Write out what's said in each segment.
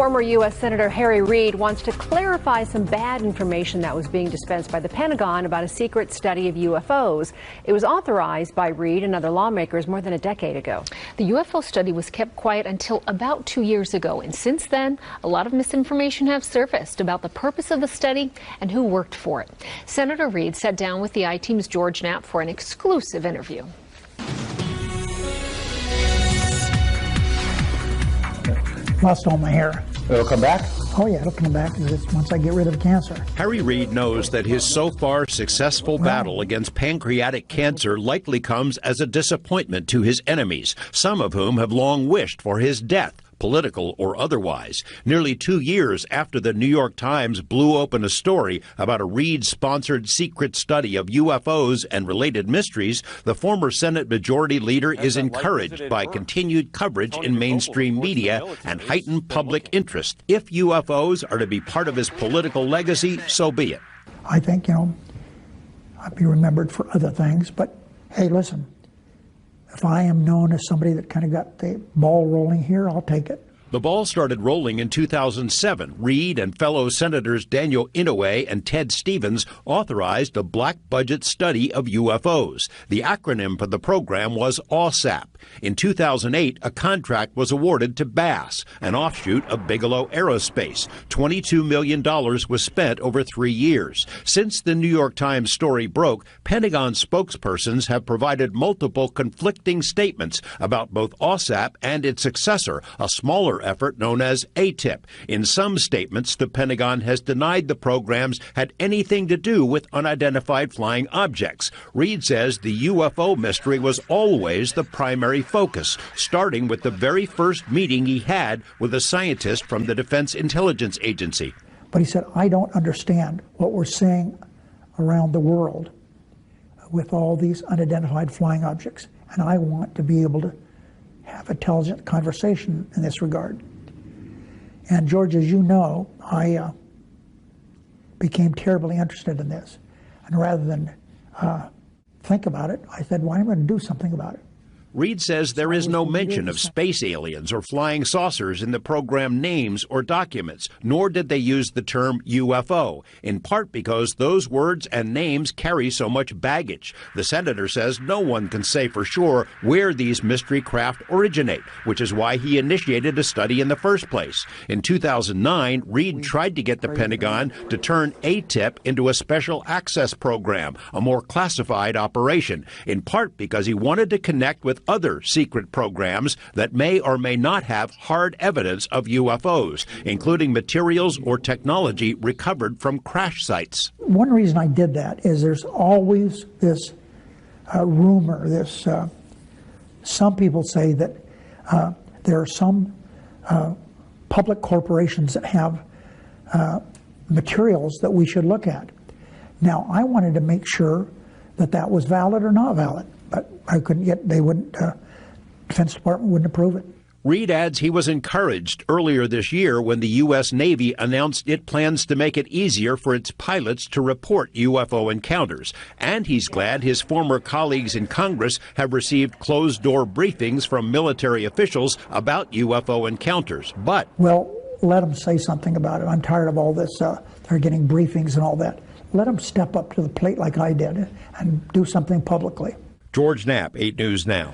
Former U.S. Senator Harry Reid wants to clarify some bad information that was being dispensed by the Pentagon about a secret study of UFOs. It was authorized by Reid and other lawmakers more than a decade ago. The UFO study was kept quiet until about 2 years ago, and since then, a lot of misinformation has surfaced about the purpose of the study and who worked for it. Senator Reid sat down with the I-Team's George Knapp for an exclusive interview. Lost all my hair. It'll come back? Oh yeah, it'll come back once I get rid of the cancer. Harry Reid knows that his so far successful battle against pancreatic cancer likely comes as a disappointment to his enemies, some of whom have long wished for his death, political or otherwise. Nearly 2 years after the New York Times blew open a story about a Reid-sponsored secret study of UFOs and related mysteries, the former Senate Majority Leader is encouraged by continued coverage in mainstream media and heightened public interest. If UFOs are to be part of his political legacy, so be it. I think, I'll be remembered for other things, but hey, listen. If I am known as somebody that kind of got the ball rolling here, I'll take it. The ball started rolling in 2007. Reid and fellow Senators Daniel Inouye and Ted Stevens authorized a black budget study of UFOs. The acronym for the program was OSAP. In 2008, a contract was awarded to Bass, an offshoot of Bigelow Aerospace. $22 million was spent over 3 years. Since the New York Times story broke, Pentagon spokespersons have provided multiple conflicting statements about both OSAP and its successor, a smaller effort known as ATIP. In some statements, the Pentagon has denied the programs had anything to do with unidentified flying objects. Reid says the UFO mystery was always the primary focus, starting with the very first meeting he had with a scientist from the Defense Intelligence Agency. But he said, I don't understand what we're seeing around the world with all these unidentified flying objects, and I want to be able to have intelligent conversation in this regard. And George, as you know, I became terribly interested in this. And rather than think about it, I said, well, I'm going to do something about it. Reid says there is no mention of space aliens or flying saucers in the program names or documents, nor did they use the term UFO, in part because those words and names carry so much baggage. The senator says no one can say for sure where these mystery craft originate, which is why he initiated a study in the first place. In 2009, Reid tried to get the Pentagon to turn ATIP into a special access program, a more classified operation, in part because he wanted to connect with other secret programs that may or may not have hard evidence of UFOs, including materials or technology recovered from crash sites. One reason I did that is there's always this rumor, some people say that there are some public corporations that have materials that we should look at. Now, I wanted to make sure that that was valid or not valid. But I couldn't get, Defense Department wouldn't approve it. Reid adds he was encouraged earlier this year when the U.S. Navy announced it plans to make it easier for its pilots to report UFO encounters. And he's glad his former colleagues in Congress have received closed-door briefings from military officials about UFO encounters. But, well, let them say something about it. I'm tired of all this. They're getting briefings and all that. Let them step up to the plate like I did and do something publicly. George Knapp, 8 News Now.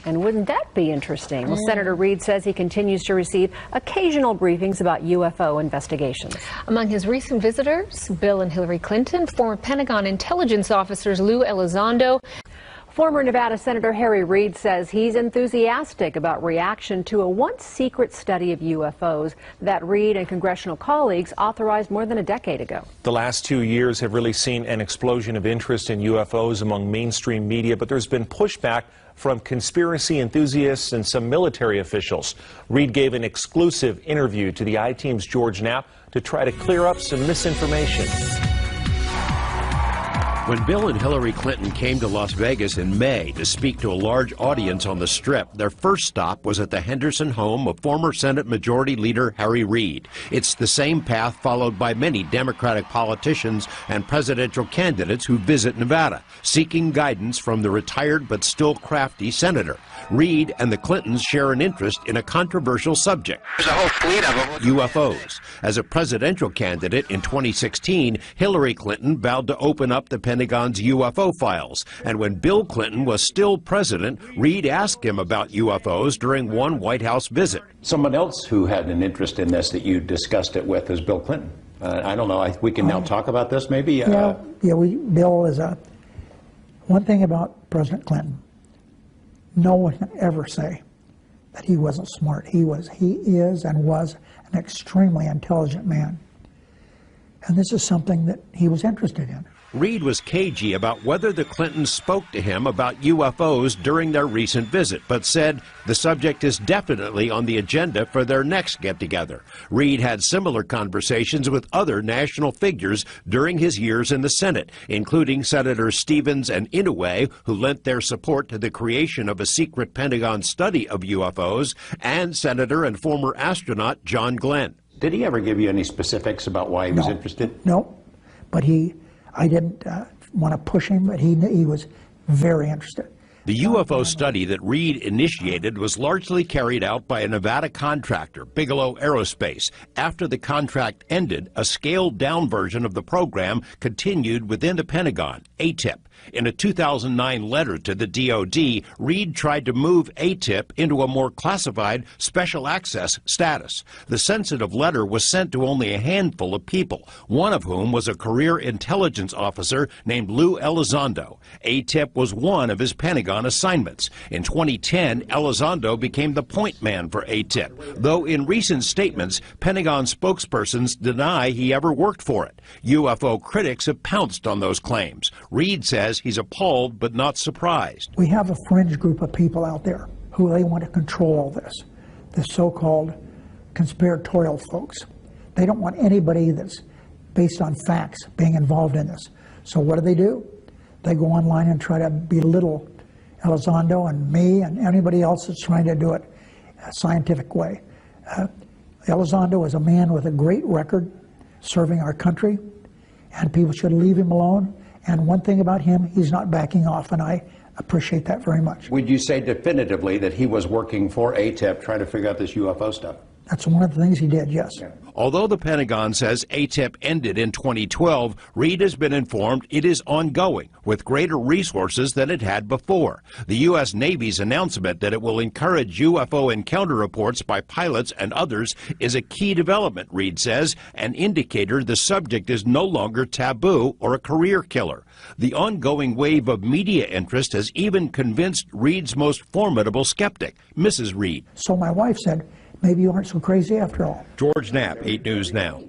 And wouldn't that be interesting? Well, Senator Reid says he continues to receive occasional briefings about UFO investigations. Among his recent visitors, Bill and Hillary Clinton, former Pentagon intelligence officers Lou Elizondo. Former Nevada Senator Harry Reid says he's enthusiastic about reaction to a once secret study of UFOs that Reid and congressional colleagues authorized more than a decade ago. The last 2 years have really seen an explosion of interest in UFOs among mainstream media, but there's been pushback from conspiracy enthusiasts and some military officials. Reid gave an exclusive interview to the I-Team's George Knapp to try to clear up some misinformation. When Bill and Hillary Clinton came to Las Vegas in May to speak to a large audience on the Strip, their first stop was at the Henderson home of former Senate Majority Leader Harry Reid. It's the same path followed by many Democratic politicians and presidential candidates who visit Nevada, seeking guidance from the retired but still crafty senator. Reid and the Clintons share an interest in a controversial subject: there's a whole fleet of them. UFOs. As a presidential candidate in 2016, Hillary Clinton vowed to open up the Pentagon's UFO files. And when Bill Clinton was still president, Reid asked him about UFOs during one White House visit. Someone else who had an interest in this that you discussed it with is Bill Clinton. I don't know, we can now talk about this maybe? Bill is one thing about President Clinton. No one can ever say that he wasn't smart. He is and was an extremely intelligent man. And this is something that he was interested in. Reid was cagey about whether the Clintons spoke to him about UFOs during their recent visit, but said the subject is definitely on the agenda for their next get-together. Reid had similar conversations with other national figures during his years in the Senate, including Senators Stevens and Inouye, who lent their support to the creation of a secret Pentagon study of UFOs, and Senator and former astronaut John Glenn. Did he ever give you any specifics about why he was interested? No, but I didn't want to push him, but he was very interested. The UFO study that Reid initiated was largely carried out by a Nevada contractor, Bigelow Aerospace. After the contract ended, a scaled-down version of the program continued within the Pentagon, ATIP. In a 2009 letter to the DoD, Reid tried to move ATIP into a more classified special access status. The sensitive letter was sent to only a handful of people, one of whom was a career intelligence officer named Lou Elizondo. ATIP was one of his Pentagon assignments. In 2010, Elizondo became the point man for ATIP, though in recent statements, Pentagon spokespersons deny he ever worked for it. UFO critics have pounced on those claims. Reid says he's appalled but not surprised. We have a fringe group of people out there who they want to control all this, the so-called conspiratorial folks. They don't want anybody that's based on facts being involved in this. So what do? They go online and try to belittle Elizondo and me and anybody else that's trying to do it a scientific way. Elizondo is a man with a great record serving our country, and people should leave him alone. And one thing about him, he's not backing off, and I appreciate that very much. Would you say definitively that he was working for ATIP trying to figure out this UFO stuff? That's one of the things he did, yes. Yeah. Although the Pentagon says ATIP ended in 2012, Reid has been informed it is ongoing with greater resources than it had before. The U.S. Navy's announcement that it will encourage UFO encounter reports by pilots and others is a key development, Reid says, an indicator the subject is no longer taboo or a career killer. The ongoing wave of media interest has even convinced Reid's most formidable skeptic, Mrs. Reid. So my wife said, maybe you aren't so crazy after all. George Knapp, 8 News Now.